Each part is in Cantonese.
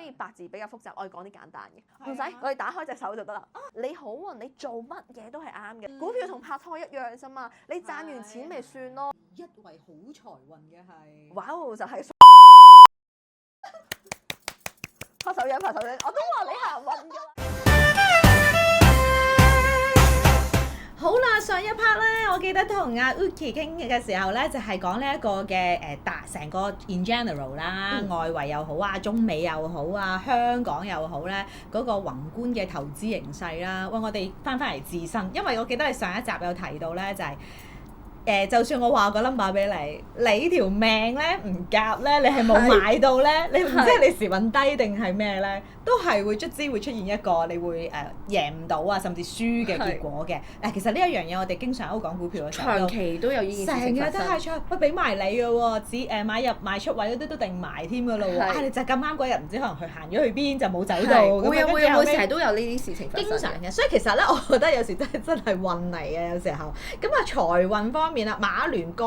以八字比較複雜，我哋講啲簡單嘅，唔使我哋打開隻手就得啦。你好運，你做乜嘢都係啱嘅。股票同拍拖一樣啫嘛，你賺完錢咪算咯。一為好財運嘅係，哇！就係拍手掌，拍手掌，我都話你行運㗎啦。好啦，上一 part 咧，我記得同阿 Uki 傾嘅時候咧，就係講呢一個嘅成個 in general 啦，外圍又好啊，中美又好啊，香港又好咧，嗰個宏觀嘅投資形勢啦。喂，我哋翻嚟自身，因為我記得你上一集有提到咧，就係就算我話個 number 俾你條命咧唔夾咧，你係冇買到咧，你唔知係你時運低定係咩咧，都係會卒之會出現一個你會贏唔到啊，甚至輸嘅結果嘅。其實呢一樣嘢我哋經常都講股票嘅時候，長期都有呢件事情發生。成日都係出，喂俾埋你嘅喎，只買入賣出位嗰啲都定埋添嘅咯喎。你就咁啱嗰日唔知可能佢行咗去邊就冇走到。會成日都有呢啲事情發生。經常嘅，所以其實咧，我覺得有時真係運嚟嘅，有時候。咁啊財運方面啦，馬聯個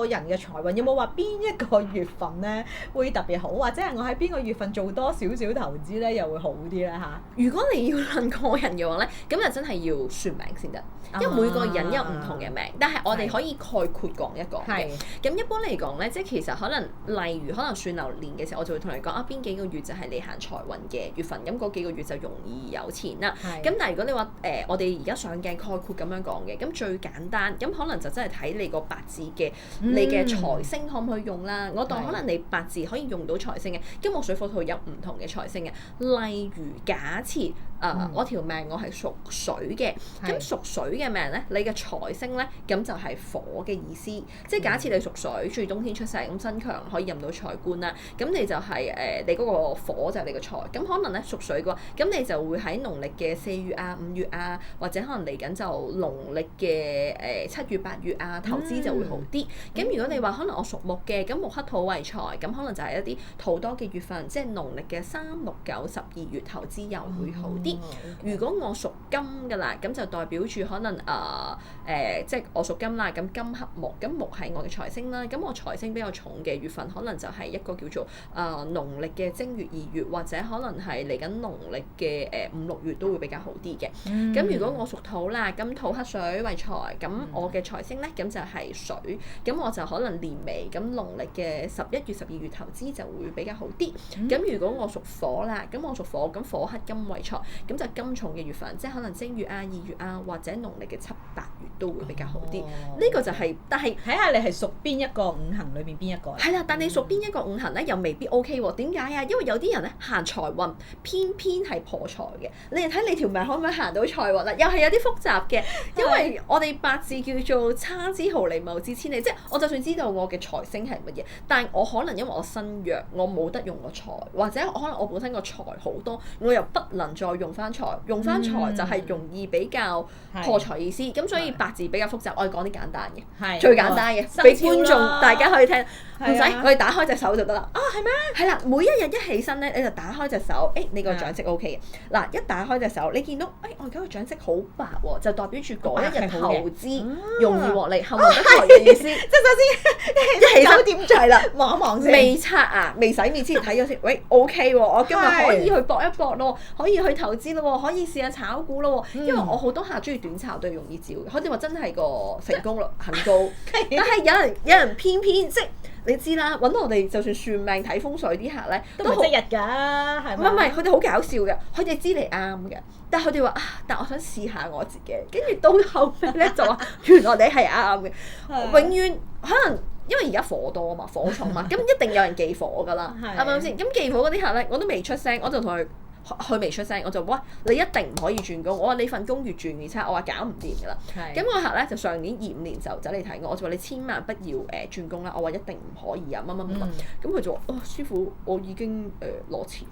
人嘅財運有冇話邊一個月份咧會特別好，或者係我喺邊個月份做多少少投資咧又會好啲咧嚇？如果你要論個人嘅話咧，咁就真係要算命先得，因為每個人有唔同嘅命，但係我哋可以概括講一講嘅。咁一般嚟講咧，即係其實可能例如可能算流年嘅時候，我就會同你講邊幾個月就係你行財運嘅月份，咁嗰幾個月就容易有錢啦。咁但係如果你話我哋而家上鏡概括咁樣講嘅，咁最簡單，咁可能就真係睇你個八字嘅你嘅財星可唔可以用啦？我當可能你八字可以用到財星嘅，金木水火土有唔同嘅財星嘅。例如假設我條命我係屬水嘅，咁屬水嘅命咧，你嘅財星咧咁就係火嘅意思。即係假設你屬水，住冬天出世，咁身強可以任到財官啦。咁你就係你嗰個火就係你個財。咁可能咧屬水嘅話，咁你就會喺農曆嘅4月啊、5月啊，或者可能嚟緊就農曆嘅7月、8月啊，投資就會好啲。咁如果你話可能我屬木嘅，咁木克土為財，咁可能就係一啲土多嘅月份，即係農曆嘅3、6、9、12月投資又會好啲。如果我屬金㗎啦，咁就代表住可能即係我屬金啦，咁金克木，咁木係我嘅財星啦，咁我財星比較重嘅月份，可能就係一個叫做農曆嘅正月、2月，或者可能係嚟緊農曆嘅5、6月都會比較好啲嘅。咁如果我屬土啦，咁土克水為財，咁我嘅財星咧咁就係水，咁我就可能年尾咁農曆嘅11月、12月投資就會比較好啲。咁如果我屬火啦，咁我屬火，咁火克金為財，咁就金重嘅月份，即係可能正月啊、2月啊，或者農曆嘅7、8月都會比較好啲。呢個就係，但係睇下你係屬邊一個五行裏邊邊一個。係啦，但你屬邊一個五行咧，又未必 OK 喎。點解啊？因為有啲人咧行財運，偏偏係破財嘅。你哋睇你條命可唔可以行到財運啊？又係有啲複雜嘅，因為我哋八字叫做差之毫厘，謬之千里。即係我就算知道我嘅財星係乜嘢，但係我可能因為我身弱，我冇得用個財，或者可能我本身個財好多，我又不能再用翻財，用翻財就係容易比較破財意思。咁所以八字比較複雜，我哋講啲簡單嘅，最簡單嘅，俾觀眾大家可以聽，唔使我哋打開隻手就得啦。係咩？係啦，每一日一起身咧，你就打開隻手，你個掌色 OK 嘅。嗱，一打開隻手，你見到我而家個掌色好白喎，就代表住嗰一日投資容易獲利，後運得財嘅意思。即係首先一起手點係啦，望一望先。未刷牙、未洗面之前睇咗先，喂 OK 喎，我今日可以去搏一搏咯，可以去投資咯，可以試下炒股咯。因為我好多客中意短炒都係容易照嘅，佢哋話真係個成功率很高。但係有人偏偏即係你知啦，揾我哋就算算命睇風水啲客咧，都唔即日㗎，係咪？唔係，佢哋好搞笑嘅，佢哋知你啱嘅，但係佢哋話但我想試下我自己，跟住到後尾咧就話原來你係啱嘅，永遠可能。因為而家火多啊嘛，火重嘛，咁一定有人忌火㗎啦，係咪先？咁忌火嗰啲客咧，我都未出聲，我就同佢未出聲，我就話你一定唔可以轉工，我話你份工越轉越差，我話搞唔掂㗎啦。咁個客咧就上年25年就走嚟睇我，我就話你千萬不要轉工啦，我話一定唔可以啊乜乜乜，咁佢就話師傅我已經攞錢，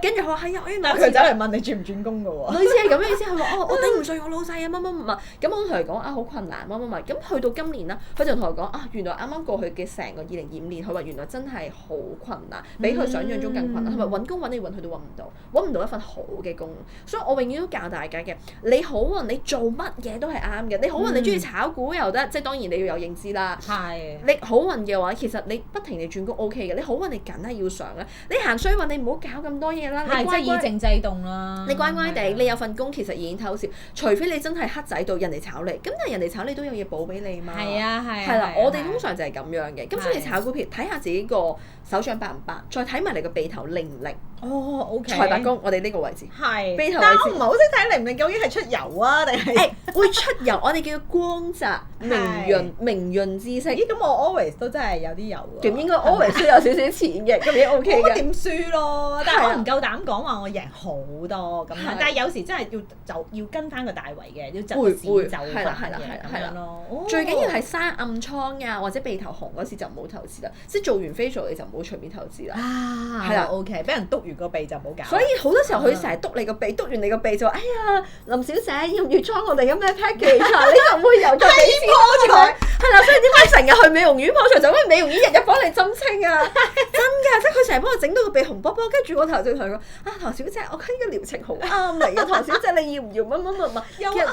跟住佢話係啊，但係佢走嚟問你轉唔轉工㗎喎，類似係咁嘅意思，佢話我頂唔順我老細啊乜乜乜，咁我同佢講好困難乜乜乜，咁去到今年啦，佢就同我講原來啱啱過去嘅成個2025年，佢話原來真係好困難，比佢想象中更困難，係咪揾工揾你揾佢都揾唔揾唔到一份好嘅工。所以我永遠都教大家嘅，你好運你做乜嘢都係啱嘅。你好運你中意炒股又得，即係當然你要有認知啦。係。你好運嘅話，其實你不停地轉工 OK 嘅。你好運你梗係要上啦。你行衰運你唔好搞咁多嘢啦。係即係以靜制動啦。你乖乖地，你有份工其實已經偷笑，除非你真係黑仔到人哋炒你，咁但係人哋炒你都有嘢補俾你嘛。係啊係。係啦，我哋通常就係咁樣嘅。咁所以你炒股票睇下自己個手掌白唔白，再睇埋你個鼻頭靈唔靈。哦 OK。財帛宮，我哋呢個位置。係。鼻頭位置。但我唔係好識睇靈唔靈，究竟係出油啊定係？會出油，我哋叫光澤、明潤之色。咦？咁我 always 都真係有啲油喎。咁應該 always 都有少少錢嘅，咁已經 OK 嘅。冇乜點輸咯，但係我唔夠膽講話我贏好多咁樣。但係有時真係要跟翻個大圍嘅，要就市就翻嘅咁樣咯。最緊要係生暗瘡啊，或者鼻頭紅嗰時就唔好投資啦。即係做完 facial 你就唔好隨便投資啦。係啦 OK， 俾人篤完個鼻就唔好搞。所以好多時候佢成日篤你個鼻，篤完你個鼻就話：哎呀，林小姐要唔要 join 我哋咁嘅 package 啊？你就唔會又再俾錢破財。係啦，所以點解成日去美容院破財？就因為美容院日日幫你針清啊！真㗎，即係佢成日幫我整到個鼻紅卜卜，跟住我頭就同佢講：啊，唐小姐，我覺得呢個療程好啱你啊！唐小姐，你要唔要乜乜乜乜？又啱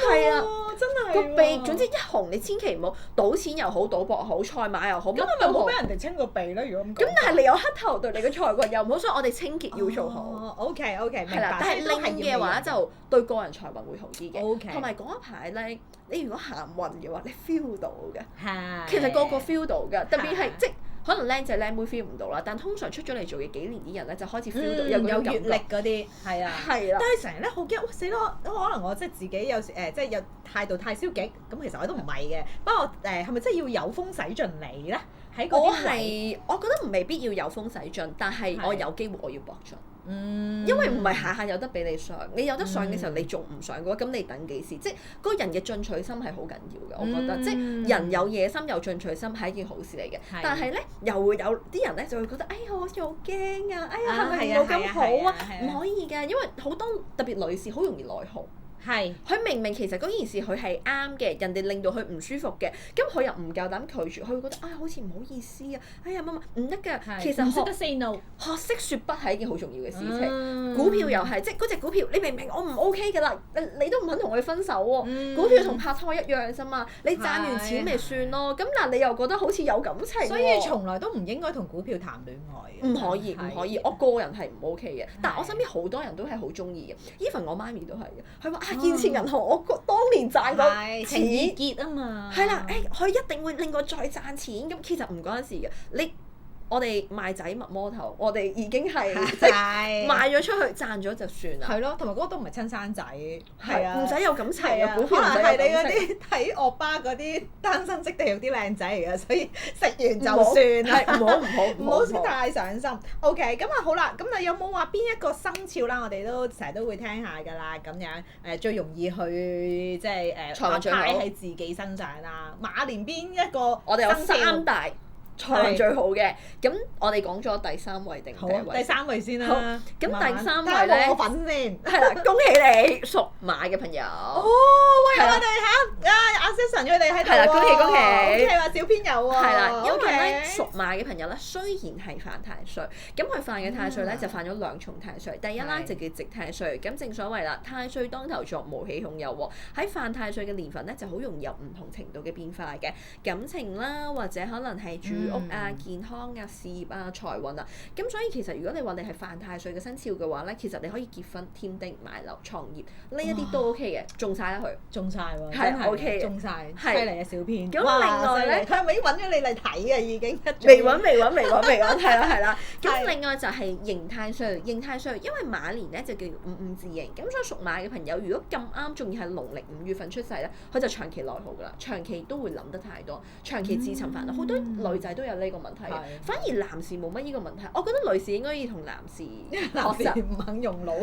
係啊，真係個鼻總之一紅，你千祈唔好賭錢又好，賭博好，賽馬又好，咁咪唔好俾人哋清個鼻咧？如果咁講。咁但係你有黑頭對你嘅財運又唔好，所以我哋清潔要做好。OK， 明白。係啦，但係拎嘅話就對個人財運會好啲嘅。OK。同埋嗰一排咧，你如果行運嘅話，你 feel 到嘅。係。其實個個 feel 到㗎，特別係即可能靚仔靚妹 feel 唔到啦，但通常出咗嚟做嘢幾年啲人咧，就開始 feel 到有閱歷嗰啲，係啊，係啦。但係成日咧好驚，死咯！可能我即係自己有時即係有態度太消極，咁其實我都唔係嘅。不過係咪真係要有風使盡嚟咧？喺嗰啲我覺得未必要有風使盡，但係我有機會我要搏盡。因為唔係下下有得俾你上，你有得上嘅時候你仲唔上嘅話，咁你等幾時？即係嗰個人嘅進取心係好緊要嘅，我覺得。即係人有野心有進取心係一件好事嚟嘅。但係咧又會有啲人咧就會覺得，哎呀我好驚啊！哎呀係咪冇咁好啊？唔可以㗎，因為好多特別女士好容易內耗。係，佢明明其實嗰件事佢係啱嘅，人哋令到佢唔舒服嘅，咁佢又唔夠膽拒絕，佢會覺得好似唔好意思啊，哎呀乜乜唔得㗎，其實識得 say no，學識説不係一件好重要嘅事情。股票又係，即係嗰隻股票，你明明我唔 OK 㗎啦，你都唔肯同佢分手喎。股票同拍拖一樣啫嘛，你賺完錢咪算咯。咁但係你又覺得好似有感情喎。所以從來都唔應該同股票談戀愛嘅。唔可以，唔可以，我個人係唔 OK 嘅。但係我身邊好多人都係好中意嘅，even我媽咪都係嘅。佢話建設銀行，我當年賺過錢情意結啊嘛。係啦，佢一定會令我再賺錢。咁其實唔關事嘅，我哋賣仔蜜魔頭，我哋已經係即係賣咗出去賺咗就算啦。係咯，同埋嗰個都唔係親生仔，係啊，唔使有感情嘅股票，可能係你嗰啲睇惡巴嗰啲單身即地獄啲靚仔嚟嘅，所以食完就算啦。唔好太上心。OK，咁啊好啦，咁啊有冇話邊一個生肖啦？我哋都成日都會聽下㗎啦，咁樣最容易去即係擺喺自己身上啦。馬年邊一個？我哋有3大。財運最好嘅，咁我哋講咗第3位定第1位？第3位先啦。咁第3位咧，我份先。係啦，恭喜你屬馬嘅朋友。哦，喂，我哋阿 Susan 佢哋喺度。係啦，恭喜恭喜。OK，話小編有喎。係啦，因為咧屬馬嘅朋友咧，雖然係犯太歲，咁佢犯嘅太歲咧就犯咗2重太歲。第一啦就叫直太歲，咁正所謂啦，太歲當頭坐，無喜恐有喎。喺犯太歲嘅年份咧，就好容易有唔同程度嘅變化嘅感情啦，或者可能係住屋啊、健康啊、事業啊、財運啊，咁所以其實如果你話你係犯太歲嘅生肖嘅話咧，其實你可以結婚、添丁、買樓、創業呢一啲都 OK 嘅，中晒啦佢，中晒喎，係 OK 中晒，犀利啊小編。咁另外咧，佢係咪已經揾咗你嚟睇啊？已經未揾，係啦。咁另外就係刑太歲，刑太歲因為馬年咧就叫五字刑，咁所以屬馬嘅朋友如果咁啱仲要係農曆5月份出世咧，佢就長期內耗㗎啦，長期都會諗得太多，長期自尋煩惱，好多女仔都有呢個問題，反而男士冇乜呢個問題。我覺得女士應該要同男士學習，唔肯用腦。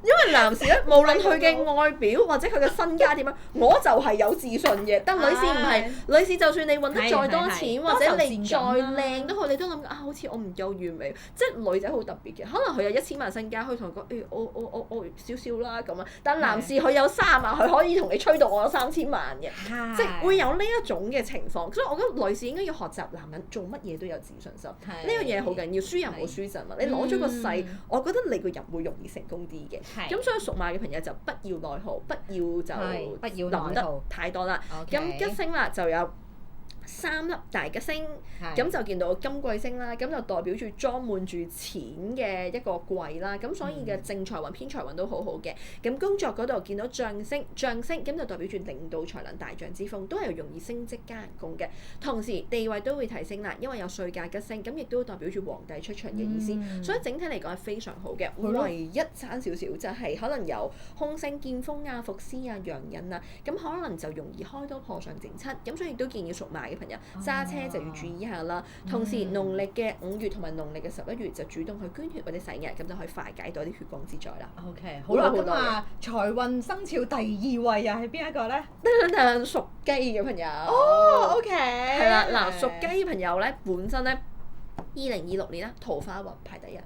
因為男士咧，無論佢嘅外表或者佢嘅身家點樣，我就係有自信嘅。但女士唔係，女士就算你揾得再多錢，或者你再靚都好，你都諗好似我唔夠完美。即係女仔好特別嘅，可能佢有1000萬身家，可以同佢講我少少啦咁啊。但男士佢有3萬，佢可以同你吹到我有3000萬嘅，即係會有呢一種嘅情況。所以我覺得女士應該要學習男人做乜嘢都有自信心。呢樣嘢好緊要，輸人冇輸陣啊！你攞咗個勢，我覺得你個人會容易成功啲嘅。咁所以屬馬嘅朋友就不要內耗，不要諗得太多啦。咁吉星啦就有3粒大吉星，咁就見到金貴星啦，咁就代表住裝滿住錢嘅一個櫃啦，咁所以嘅正財運、偏財運都好好嘅。咁工作嗰度見到將星，咁就代表住領導才能、大將之風，都係容易升職加人工嘅。同時地位都會提升啦，因為有歲駕吉星，咁亦都代表住皇帝出場嘅意思。所以整體嚟講係非常好嘅。唯一差少少就係可能有空星、劍鋒啊、伏屍啊、陽刃啊，咁可能就容易開刀破相整七。咁所以都建議屬馬嘅朋友揸車就要注意一下啦。同時農曆嘅5月同埋農曆嘅11月就主動去捐血或者洗牙，咁就可以化解到啲血光之災啦。OK， 好啦，咁啊財運生肖第2位又係邊一個咧？屬雞嘅朋友。哦，OK。係啦，嗱，屬雞嘅朋友咧，本身咧2026年咧桃花運排第1。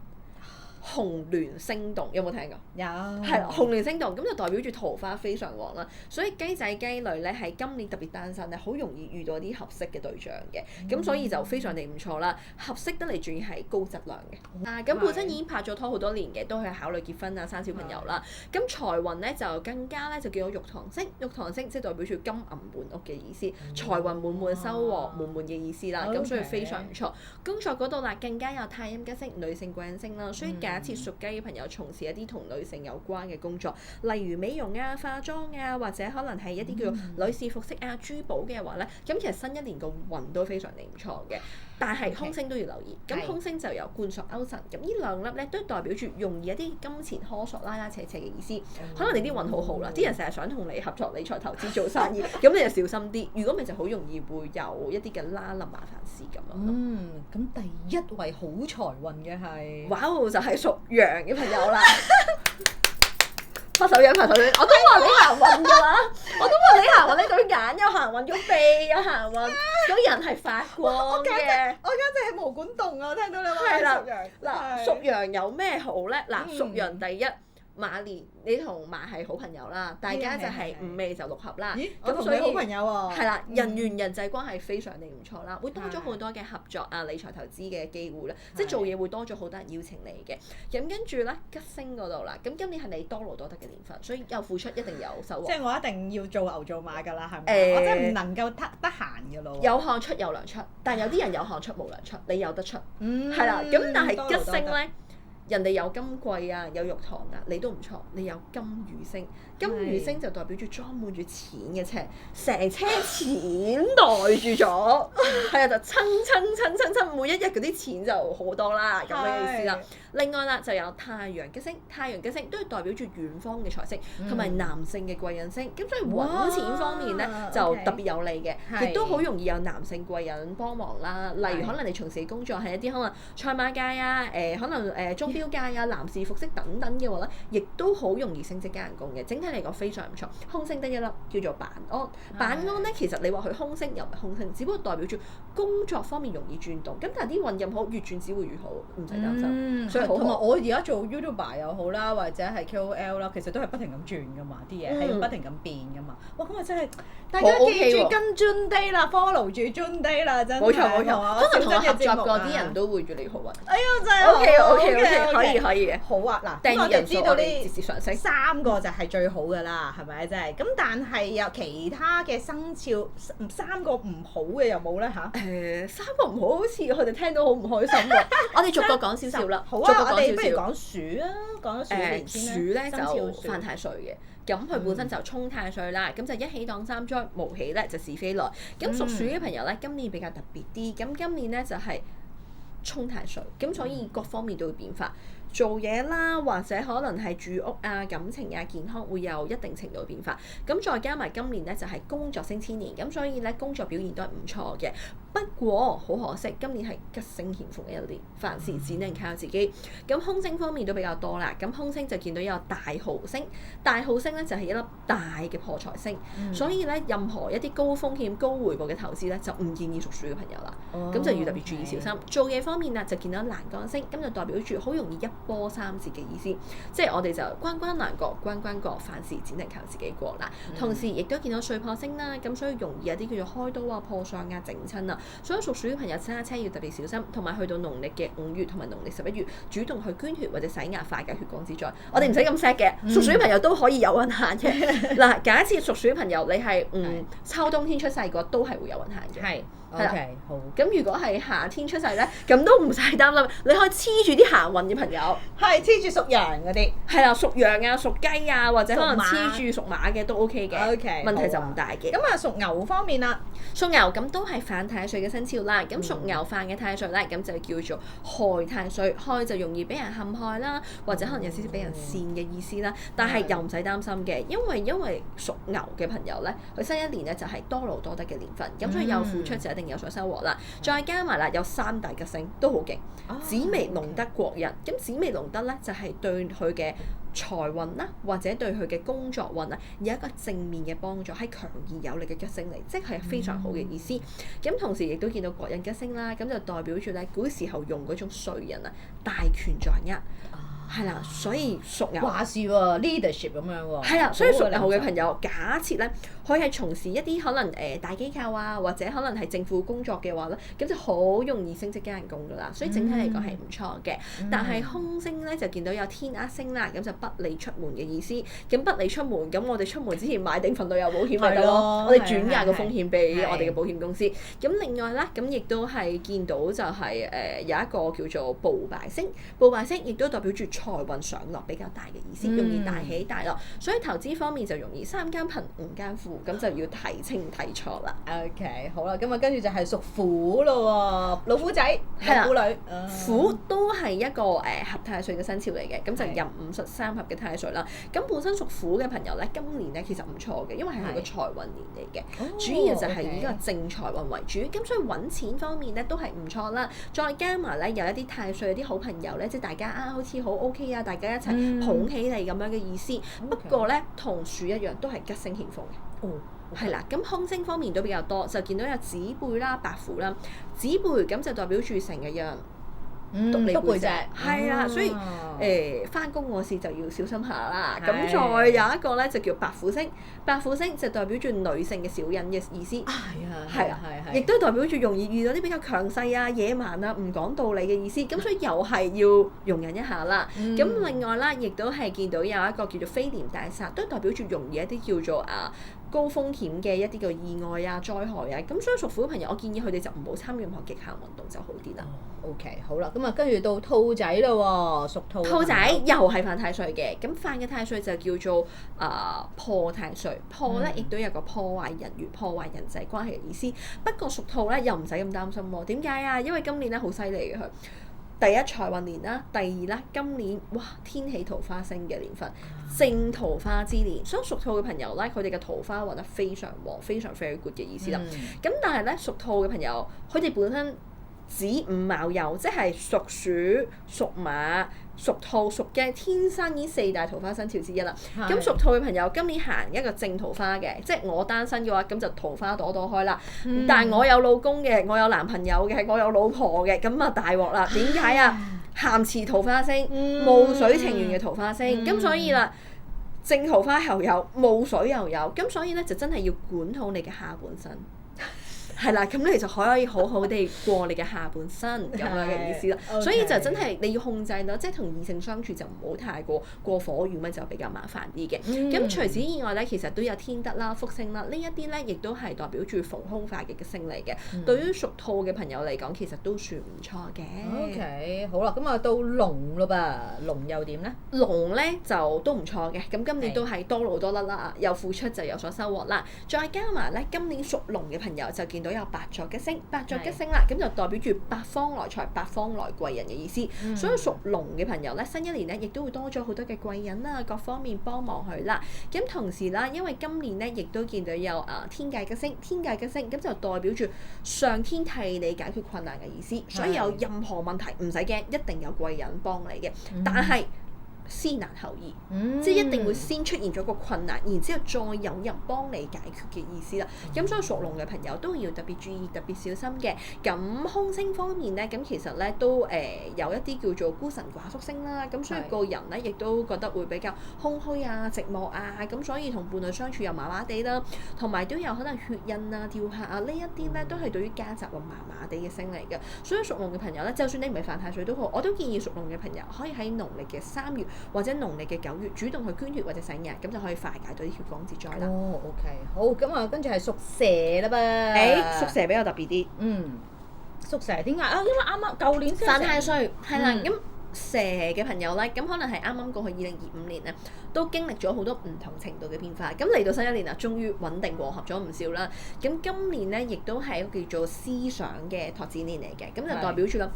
紅鸞星動有冇聽過？有。係啦，紅鸞星動咁就代表住桃花非常旺啦，所以雞仔雞女咧係今年特別單身咧，好容易遇到啲合適嘅對象嘅，咁所以就非常地唔錯啦。合適得嚟仲要係高質量嘅。咁本身已經拍咗拖好多年嘅，都係考慮結婚啊、生小朋友啦。咁財運咧就更加咧就叫做玉堂星，玉堂星即係代表住金銀滿屋嘅意思，財運滿滿、收穫滿滿嘅意思啦。咁所以非常唔錯。工作嗰度啦，更加有太陰吉星、女性貴人星啦，所以假設屬雞嘅朋友從事一啲同女性有關嘅工作，例如美容啊、化妝啊，或者可能係一啲叫做女士服飾啊、珠寶嘅話咧，咁其實新一年個運都非常之唔錯嘅。但係空星都要留意，咁空星就有貫索勾神，咁呢2粒咧都代表住容易一啲金錢苛索、拉拉扯扯嘅意思。可能你啲運好好啦，啲人成日想同你合作、理財、投資、做生意，咁你就小心啲。如果咪就好容易會有一啲嘅拉冧麻煩事咁咯。咁第1位好財運嘅係，哇！就係屬羊嘅朋友啦。拍手掌，我都話你行運㗎啦，我都話你行運，你對眼有行運，個鼻有行運，個人係發光嘅。我簡直係毛管動啊！我聽到你話係啦，屬羊。嗱，屬羊有咩好咧？嗱，屬羊第一。馬年你同馬係好朋友啦，大家就係5味就6合啦。咁所以好朋友喎。係啦，人緣人際關係非常地唔錯啦，會多咗好多嘅合作啊、理財投資嘅機會啦，即係做嘢會多咗好多人邀請你嘅。咁跟住咧吉星嗰度啦，咁今年係你多勞多得嘅年份，所以有付出一定有收穫。即係我一定要做牛做馬㗎啦，係咪？我真係唔能夠得閒㗎咯。有汗出有糧出，但係有啲人有汗出冇糧出，你有得出。係啦，咁但係吉星咧。人哋有金貴啊，有玉堂啊，你都唔錯。你有金魚星，金魚星就代表住裝滿住錢嘅車，成車錢袋住咗，係啊，就親，每一日嗰啲錢就好多啦，咁嘅意思啦。另外啦，就有太陽吉星，太陽吉星都係代表住遠方嘅財星，同埋男性嘅貴人星，咁所以揾錢方面咧就特別有利嘅，亦都好容易有男性貴人幫忙啦。例如可能你從事工作係一啲可能賽馬界啊，可能鐘錶界啊、男士服飾等等嘅話咧，亦都好容易升職加人工嘅。整體嚟講非常唔錯。空星得1粒，叫做板安。板安咧，其實你話佢空星又唔係空星，只不過代表住工作方面容易轉動。咁但係啲運任好，越轉只會越好，唔使擔心。所以同埋我而家做 YouTuber 又好啦，或者係 KOL 啦，其實都係不停咁轉噶嘛，啲嘢係要不停咁變噶嘛。哇！咁啊真係大家記住跟 June Day 啦 ，follow 住 June Day 啦，真係。冇錯。通常同我合作過啲人都會越嚟越好運。哎呀，真係 OK，可以嘅。好啊，嗱，訂閱人數我哋節節上升。3個就係最好㗎啦，係咪真係？咁但係有其他嘅生肖3個唔好嘅有冇咧嚇？3個唔好，好似佢哋聽到好唔開心喎。我哋逐個講少少啦。好啊，我哋不如講鼠啊，講咗鼠年先啦。鼠咧就犯太歲嘅。咁佢本身就沖太歲啦，咁就一喜當三災，無喜咧就是非來。咁屬鼠嘅朋友咧，今年比較特別啲。咁今年咧就係沖太歲，咁所以各方面都會變化。做嘢啦，或者可能係住屋啊、感情啊、健康會有一定程度嘅變化。咁再加埋今年咧就係工作星千年，咁所以咧工作表現都係唔錯嘅。不過好可惜，今年係吉星欠奉嘅一年，凡事只能靠自己。咁空星方面都比較多啦。咁空星就見到有大耗星，大耗星咧就係一粒大嘅破財星，所以咧任何一啲高風險、高回報嘅投資咧就唔建議屬鼠嘅朋友啦。咁就要特別注意小心。做嘢方面啦，就見到欄杆星，咁就代表住好容易一波三折嘅意思，即係我哋就關關難過關關過，凡事只能靠自己過啦。同時亦都見到歲破星啦，咁所以容易有啲叫做開刀啊、破相啊、整親啊。所以屬鼠嘅朋友揸車要特別小心，同埋去到農曆嘅5月同埋農曆11月，主動去捐血或者洗牙化解血光之災。我哋唔使咁 sad 嘅，屬鼠嘅朋友都可以有運行嘅。嗱，假設屬鼠嘅朋友你係秋冬天出世嘅話，都係會有運行嘅。係。OK，好。咁如果係夏天出世咧，咁都唔使擔心，你可以黐住啲行運嘅朋友，係黐住屬羊嗰啲，係啦，屬羊啊、屬雞啊，或者可能黐住屬馬嘅都 OK 嘅。OK，問題就唔大嘅。咁啊，屬牛方面啦，屬牛咁都係犯太歲嘅生肖啦。咁屬牛犯嘅太歲咧，咁就叫做害太歲，害就容易俾人陷害啦，或者可能有少少俾人跣嘅意思啦。但係又唔使擔心嘅，因為屬牛嘅朋友咧，佢新一年咧就係多勞多得嘅年份，咁所以有付出就一定有所收穫啦。再加埋啦，有3大吉星都好勁，紫微龍德國人。咁紫微龍德咧就係對佢嘅財運啦，或者對佢嘅工作運啊，有一個正面嘅幫助，係強而有力嘅吉星嚟，即係非常好嘅意思。咁同時亦都見到國印吉星啦，咁就代表住咧古時候用嗰種帥人啊，大權在握。係啦，所以屬牛話事喎 leadership 咁樣喎。係啦，所以屬牛嘅朋友，假設咧佢係從事一啲可能大機構啊，或者可能係政府工作嘅話咧，咁就好容易升職加人工噶啦。所以整體嚟講係唔錯嘅。但係空星咧就見到有天厄星啦，咁就不利出門嘅意思。咁不利出門，咁我哋出門之前買定份旅遊保險咪得咯。我哋轉嫁個風險俾我哋嘅保險公司。咁另外咧，咁亦都係見到就係有一個叫做暴敗星，暴敗星亦都代表住財運上落比較大嘅意思，容易大起大落，所以投資方面就容易3間貧5間富，咁就要睇清睇楚啦。OK， 好啦，咁啊跟住就係屬虎咯喎，老虎仔、老虎女，虎都係一個合太歲嘅生肖嚟嘅，咁就壬午戌3合嘅太歲啦。咁本身屬虎嘅朋友咧，今年咧其實唔錯嘅，因為係個財運年嚟嘅，主要就係以個正財運為主，咁所以揾錢方面咧都係唔錯啦。再加埋咧有一啲太歲有啲好朋友咧，即係大家好似好 OK 啊，大家一齊捧起嚟咁樣嘅意思。不過咧，同鼠一樣都係吉星欠奉嘅。係啦，咁空星方面都比較多，就見到有子背啦、白虎啦。子背咁就代表住成日有人篤你背脊，係啊，所以返工嗰時就要小心下啦。咁再有一個咧就叫白虎星，白虎星就代表住女性嘅小人嘅意思。係啊，亦都代表住容易遇到啲比較強勢啊、野蠻啊、唔講道理嘅意思。咁所以又係要容忍一下啦。咁另外啦，亦都係見到有一個叫做飛廉大煞，都代表住容易一啲叫做高風險嘅一啲嘅意外啊、災害啊。咁所以屬虎嘅朋友，我建議佢哋就唔好參與任何極限運動就好啲啦。OK， 好啦，咁啊跟住到兔仔啦喎，屬兔。兔仔又係犯太歲嘅，咁犯嘅太歲就叫做破太歲。破咧亦都有個破壞人緣、破壞人際關係嘅意思。不過屬兔咧又唔使咁擔心喎。點解啊？因為今年咧好犀利嘅佢。第一財運年啦，第二啦，今年哇天喜桃花星嘅年份，正桃花之年，所以屬兔嘅朋友咧，佢哋嘅桃花運得非常旺，非常 very good 嘅意思啦。咁但係咧，屬兔嘅朋友，佢哋本身子午卯酉，即係屬鼠、屬馬、屬兔、屬雞，天生已經4大桃花生肖之一啦。咁屬兔嘅朋友今年行一個正桃花嘅，即係我單身嘅話，咁就桃花朵朵開啦。但係我有老公嘅，我有男朋友嘅，我有老婆嘅，咁啊大鑊啦！點解啊？咸池桃花星，霧水情緣嘅桃花星，咁所以啦，正桃花又有，霧水又有，咁所以咧就真係要管好你嘅下半身。係啦，咁你就可以好好地過你嘅下半身咁樣嘅意思啦。所以就真係你要控制咯，即係同異性相處就唔好太過火，咁樣就比較麻煩啲嘅。咁除此以外咧，其實都有天德啦、福星啦，呢一啲咧亦都係代表住逢凶化吉嘅星嚟嘅。對於屬兔嘅朋友嚟講，其實都算唔錯嘅。OK， 好啦，咁啊到龍咯噃，龍又點咧？龍咧就都唔錯嘅，咁今年都係多勞多得啦，有付出就有所收穫啦。再加埋咧，今年屬龍嘅朋友就見到有八座吉星，八座吉星啦，咁就代表住八方來財、八方來貴人嘅意思。所以屬龍嘅朋友咧，新一年咧亦都會多咗好多嘅貴人啦，各方面幫忙佢啦。咁同時啦，因為今年咧亦都見到有天界吉星，天界吉星咁就代表住上天替你解決困難嘅意思。所以有任何問題唔使驚，一定有貴人幫你嘅。但係先難後易，即係一定會先出現咗個困難，然之後再有人幫你解決嘅意思啦。咁所以屬龍嘅朋友都要特別注意、特別小心嘅。咁空星方面咧，咁其實咧都有一啲叫做孤神寡宿星啦。咁所以個人咧亦都覺得會比較空虛啊、寂寞啊。咁所以同伴侶相處又麻麻地啦，同埋都有可能血印啊、吊客啊呢一啲咧都係對於家宅運麻麻地嘅星嚟嘅。所以屬龍嘅朋友咧，就算你唔係犯太歲都好，我都建議屬龍嘅朋友可以喺農曆嘅3月或者農曆嘅9月主動去捐血或者洗牙，咁就可以化解到啲血光之災啦。哦 ，OK， 好，咁啊，跟住係屬蛇啦噃。屬蛇比較特別啲。屬蛇點解啊？因為啱啱舊年先犯太歲，係啦。咁蛇嘅朋友咧，咁可能係啱啱過去2025年咧，都經歷咗好多唔同程度嘅變化。咁嚟到新一年啊，終於穩定和合咗唔少啦。咁今年咧，亦都係一個叫做思想嘅拓展年嚟嘅，咁就代表住啦。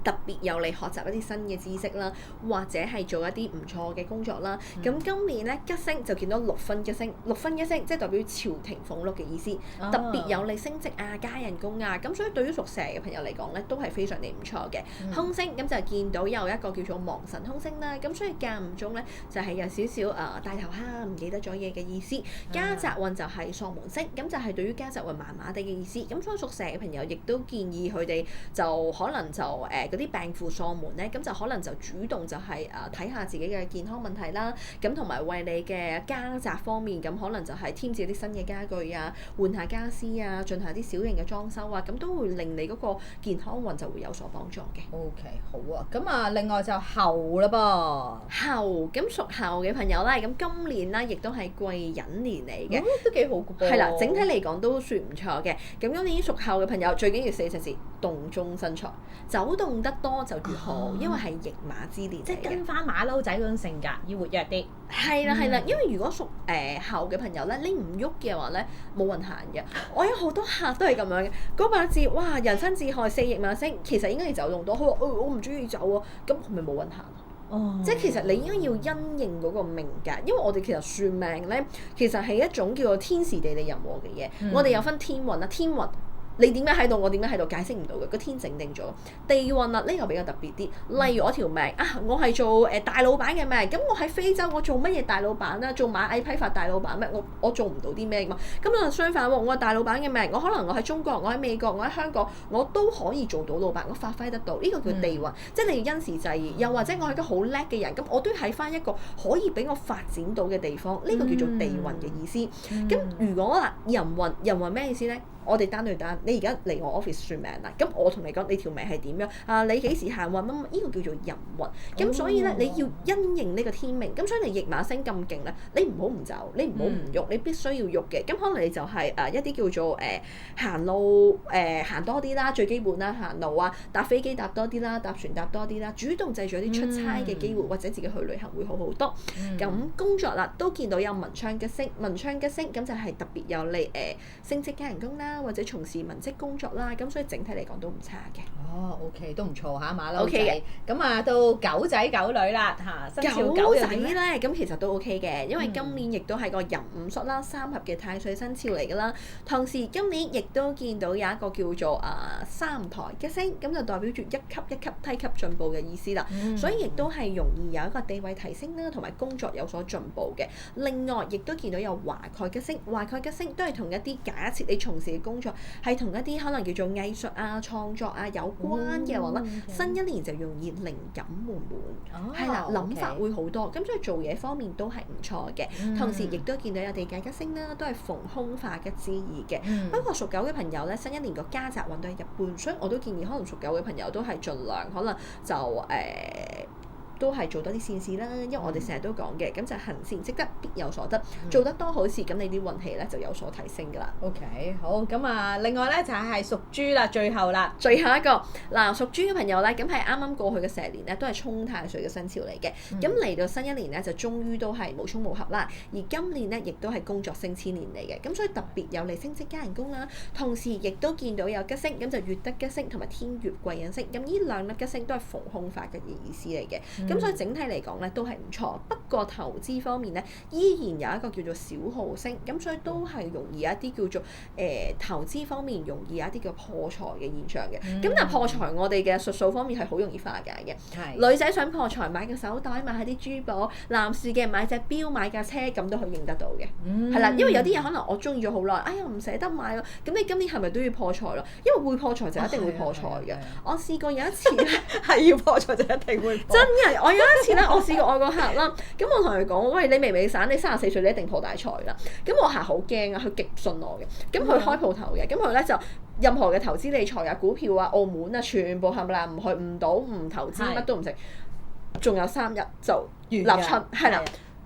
特別有你學習一啲新嘅知識啦，或者係做一啲唔錯嘅工作啦。咁今年咧吉星就見到6分吉星，6分吉星即係代表朝廷俸祿嘅意思，特別有你升職啊、加人工啊。咁所以對於屬蛇嘅朋友嚟講咧，都係非常之唔錯嘅。空星咁就見到有一個叫做亡神空星啦。咁所以間唔中咧就係有少少大頭蝦唔記得咗嘢嘅意思。家宅運就係喪門星，咁就係對於家宅運麻麻地嘅意思。咁所以屬蛇嘅朋友亦都建議佢哋就可能就嗰啲病符喪門咧，咁就可能就主動就係睇下自己嘅健康問題啦，咁同埋為你嘅家宅方面，咁可能就係添置啲新嘅家具啊，換下家私啊，進行啲小型嘅裝修啊，咁都會令你嗰個健康運就會有所幫助嘅。OK， 好啊，咁啊，另外就猴啦噃。猴，咁屬猴嘅朋友咧，咁今年咧亦都係貴人年嚟嘅，都幾好嘅噃。係啦，整體嚟講都算唔錯嘅。咁今年屬猴嘅朋友最緊要4隻字：動中生財，走動得多就越好，因為係驛馬之年，即係跟翻馬騮仔嗰種性格，要活躍啲。係啦係啦，因為如果屬猴嘅朋友咧，你唔喐嘅話咧，冇運行嘅。我有好多客都係咁樣嘅，嗰八字哇人生自害4驛馬星，其實應該要走動多。佢話我唔中意走喎，咁咪冇運行。即係其實你應該要因應嗰個命格，因為我哋其實算命咧，其實係一種叫做天時地利人和嘅嘢。我哋有分天運啦，天運。你點解喺度？我點解喺度？解釋唔到嘅，個天整定咗。地運啦，呢個比較特別啲。例如我條命啊，我係做大老闆嘅命，咁我喺非洲我做乜嘢大老闆啊？做螞蟻批發大老闆咩？我做唔到啲咩嘛？咁啊相反喎，我係大老闆嘅命，我可能我喺中國，我喺美國，我喺香港，我都可以做到老闆，我發揮得到。呢個叫地運，即係你要因時制宜。又或者我係一個好叻嘅人，咁我都喺翻一個可以俾我發展到嘅地方，呢個叫做地運嘅意思。咁如果啦人運咩意思咧？我哋單對單，你而家嚟我 office 算命啦，咁我同你講你條命係點樣啊？你幾時行運乜？呢個叫做人運。咁所以咧，你要因應呢個天命。咁所以你驛馬星咁勁咧，你唔好唔走，你唔好唔喐，你必須要喐嘅。咁可能你就係一啲叫做行路行多啲啦，最基本啦，行路啊，搭飛機搭多啲啦，搭船搭多啲啦，主動製造啲出差嘅機會，或者自己去旅行會好好多。咁工作啦，都見到有文昌吉星，文昌吉星咁就係特別有你升職加人工啦，或者從事文職工作啦，咁所以整體嚟講都唔差嘅。哦 ，OK， 都唔錯嚇，馬騮仔。咁啊，到狗仔狗女啦嚇，生肖狗仔咧，咁其實都 OK 嘅，因為今年亦都係個壬午戌啦，3合嘅太歲生肖嚟㗎啦。同時今年亦都見到有一個叫做三台吉星，咁就代表住一級一級梯級進步嘅意思啦。所以亦都係容易有一個地位提升啦，同埋工作有所進步嘅。另外，亦都見到有華蓋吉星，華蓋吉星都係同一啲假設你從事嘅工作係同一啲可能叫做藝術啊、創作啊有關嘅話咧，新一年就容易靈感滿滿，係啦，諗法會好多，咁所以做嘢方面都係唔錯嘅。同時亦都見到有地界吉星啦，都係逢凶化吉之意嘅。不過屬狗嘅朋友咧，新一年個家宅運都係一般，所以我都建議可能屬狗嘅朋友都係盡量可能就都係做多啲善事啦，因為我哋成日都講嘅，咁就行善積德必有所得，做得多好事，咁你啲運氣咧就有所提升㗎啦。OK， 好，咁啊，另外咧就係屬豬啦，最後啦，最後一個嗱，屬豬嘅朋友咧，咁係啱啱過去嘅蛇年咧，都係沖太歲嘅生肖嚟嘅，咁嚟到新一年咧就終於都係無衝無合啦，而今年咧亦都係工作升遷年嚟嘅，咁所以特別有利升職加人工啦，同時亦都見到有吉星，咁就月得吉星同埋天月貴人星，咁呢兩粒吉星都係逢凶化嘅意思嚟嘅，咁所以整體嚟講咧都係唔錯。不過投資方面咧，依然有一個叫做小耗星，咁所以都係容易有一啲叫做投資方面容易有一啲叫破財嘅現象嘅。咁但係破財我哋嘅術數方面係好容易化解嘅。女仔想破財買個手袋，買下啲珠寶；男士嘅買隻錶、買架車，咁都可以認得到嘅。係啦，因為有啲嘢可能我中意咗好耐，哎呀唔捨得買咯，咁你今年係咪都要破財咯？因為會破財就一定會破財嘅。我試過有一次咧，係要破財就一定會破。真嘅，我有一次咧，我試過我個客啦，咁我同佢講，喂，你微微散，你34歲你一定破大財啦。咁我客好驚啊，佢極信我嘅，咁佢開鋪頭嘅，咁佢咧就任何嘅投資理財啊、股票啊、澳門啊，全部冚唪唥唔去、唔賭、唔投資，乜都唔食，仲有3日就立春，係啦。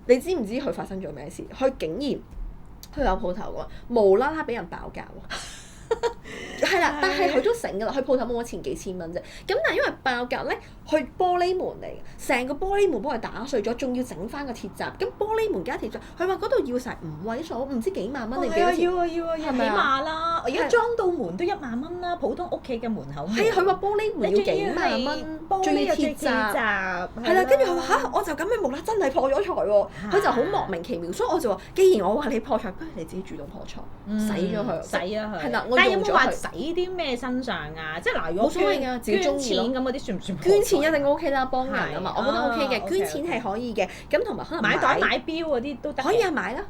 你知唔知佢發生咗咩事？佢竟然佢有鋪頭喎，無啦啦俾人爆價喎。係啦，但係佢都醒㗎啦，佢鋪頭冇乜錢幾千蚊啫。咁但係因為爆價咧，佢玻璃門嚟，成個玻璃門幫佢打碎咗，仲要整翻個鐵閘。咁玻璃門加鐵閘，佢話嗰度要成5位數，唔知幾萬蚊定幾多錢？要起碼啦！而家裝到門都1萬蚊啦，普通屋企嘅門口。係佢話玻璃門要幾萬蚊，仲要鐵閘。係啦，跟住佢話嚇，我就咁樣無啦，真係破咗財喎！佢就好莫名其妙，所以我就話，既然我話你破財，不如你自己主動破財，洗咗佢，洗咗佢。係啦，但係有冇話使啲咩身上啊？即係嗱，如果捐錢咁嗰啲算唔算？捐錢一定 OK 啦，幫人啊嘛，我覺得 OK 嘅，捐錢係可以嘅。咁同埋可能買袋買錶嗰啲都得。可以啊，買啦。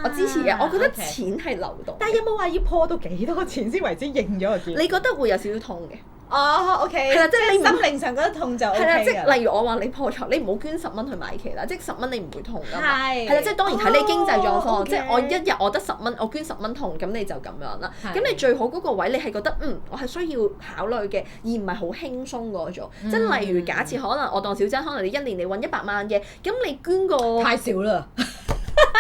我支持嘅，我覺得錢係流動。但係有冇話要破到幾多錢先為之應咗個捐？你覺得會有少少痛嘅？OK。係啦，即係你心靈上覺得痛就 OK 係啦，即係例如我話你破財，你唔好捐10蚊去買旗啦，即係10蚊你唔會痛㗎嘛。係啦，即係當然睇你經濟狀況，即係我一日我得10蚊，我捐10蚊痛，咁你就咁樣啦。咁你最好嗰個位你係覺得我係需要考慮嘅，而唔係好輕鬆嗰種。即係例如假設可能我當小姐，可能你1年你揾100萬嘅，咁你捐個太少啦。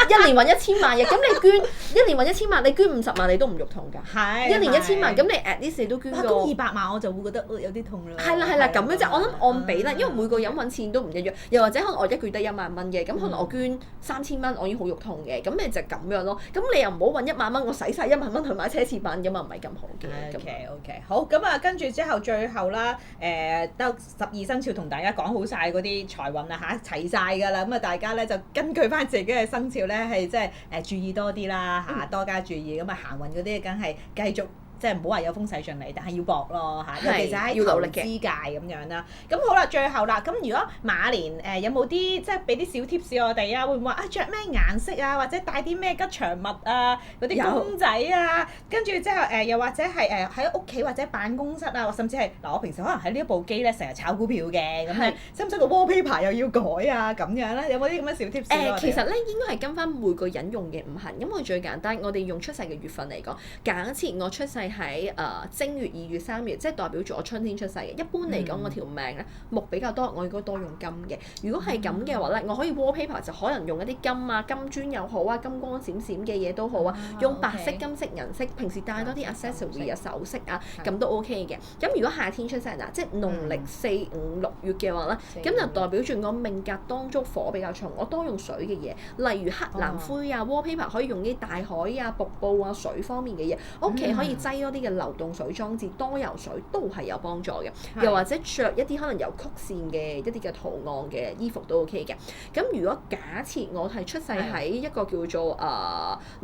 1年揾1000萬嘅，咁你捐1年揾1000萬，你捐50萬你都唔肉痛㗎。係。1年1000萬，咁你 at least 你都捐個。200萬我就會覺得有啲痛啦。係啦，咁樣啫。我諗按比啦，因為每個人揾錢都唔一樣，又或者可能我一個月得1萬蚊嘅，咁可能我捐3000蚊，我已經好肉痛嘅，咁你就咁樣咯。咁你又唔好揾1萬蚊，我使晒1萬蚊去買奢侈品，咁啊唔係咁好嘅。OK， 好，咁啊跟住之後最後啦，得12生肖同大家講好晒嗰啲財運啦嚇，齊晒㗎啦。咁啊大家咧就根據翻自己嘅生肖咧係即係注意多啲啦嚇，多加注意。咁啊行運嗰啲梗係繼續。即係唔好話有風使上嚟，但係要搏咯嚇，尤其是喺投資界咁樣啦。咁好啦，最後啦，咁如果馬年有冇啲即係俾啲小貼士我哋啊？會唔會話着咩顏色啊，或者帶啲咩吉祥物啊？嗰啲公仔啊，跟住之後又或者係喺屋企或者辦公室啊，甚至係嗱我平時可能喺呢一部機咧成日炒股票嘅咁樣，使唔使個 wallpaper 又要改啊咁樣咧？有冇啲咁嘅小貼士？其實咧應該係跟翻每個人用嘅五行，因為最簡單，我哋用出世嘅月份嚟講，假設我出世喺正月、2月、3月，即係代表住我春天出世嘅。一般嚟講，我條命咧木比較多，我應該多用金嘅。如果係咁嘅話咧，我可以 wallpaper 就可能用一啲金啊、金磚又好啊、金光閃閃嘅嘢都好啊，用白色、金色銀色，平時帶多啲 accessory 啊、首飾啊，咁都 OK 嘅。咁如果夏天出世嗱，即係農曆4、5、6月嘅話咧，咁就代表住我命格當中火比較重，我多用水嘅嘢，例如黑藍灰啊，wallpaper 可以用啲大海啊、瀑布啊、水方面嘅嘢，屋企可以擠多啲嘅流動水裝置，多游水都係有幫助嘅。又或者着一啲可能有曲線嘅一啲嘅圖案嘅衣服都 OK 嘅。咁如果假設我係出世喺一個叫做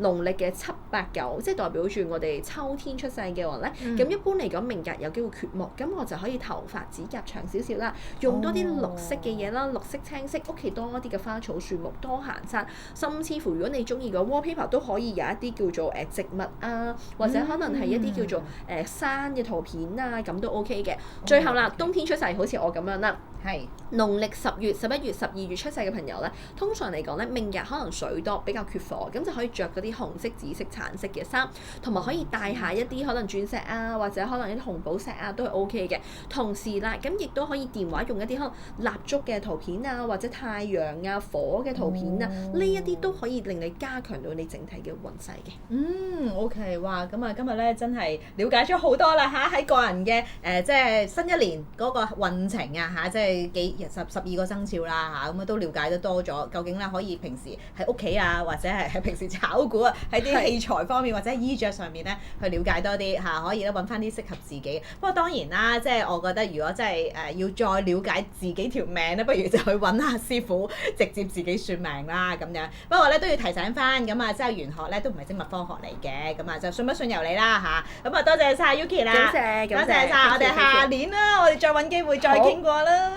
農曆嘅7、8、9，即係代表住我哋秋天出世嘅話咧，咁一般嚟講命格有機會缺木，咁我就可以頭髮指甲長少少啦，用多啲綠色嘅嘢啦，綠色、青色，屋企多一啲嘅花草樹木，多行山，甚至乎如果你中意個 wallpaper 都可以有一啲叫做植物啊，或者可能係一啲叫做山嘅圖片啊，咁都 OK 嘅。最後啦，冬天出世好似我咁樣啦，係。農曆10月、11月、12月出世嘅朋友咧，通常嚟講咧，命日可能水多，比較缺火，咁就可以着嗰啲紅色、紫色、橙色嘅衫，同埋可以戴下一啲可能鑽石啊，或者可能一啲紅寶石啊，都係 OK 嘅。同時啦，咁亦都可以電話用一啲可能蠟燭嘅圖片啊，或者太陽啊、火嘅圖片啊，呢一啲都可以令你加強到你整體嘅運勢嘅。OK， 哇！咁啊，今日咧真係了解咗好多啦嚇，喺個人嘅即係新一年嗰個運程啊嚇，即係12個生肖啦嚇，咁啊都了解得多咗。究竟咧可以平時喺屋企啊，或者係喺平時炒股啊，喺啲器材方面或者衣着上面咧去了解多啲嚇，可以咧揾翻啲適合自己。不過當然啦，即係我覺得如果真係要再了解自己條命咧，不如就去揾下師傅直接自己算命啦咁樣。不過咧都要提醒翻，咁啊即係玄學咧都唔係精密科學嚟嘅，咁啊就信不信由你啦嚇。咁啊多謝晒 Yuki 啦，多謝晒我哋下年啦，我哋再揾機會再傾過啦。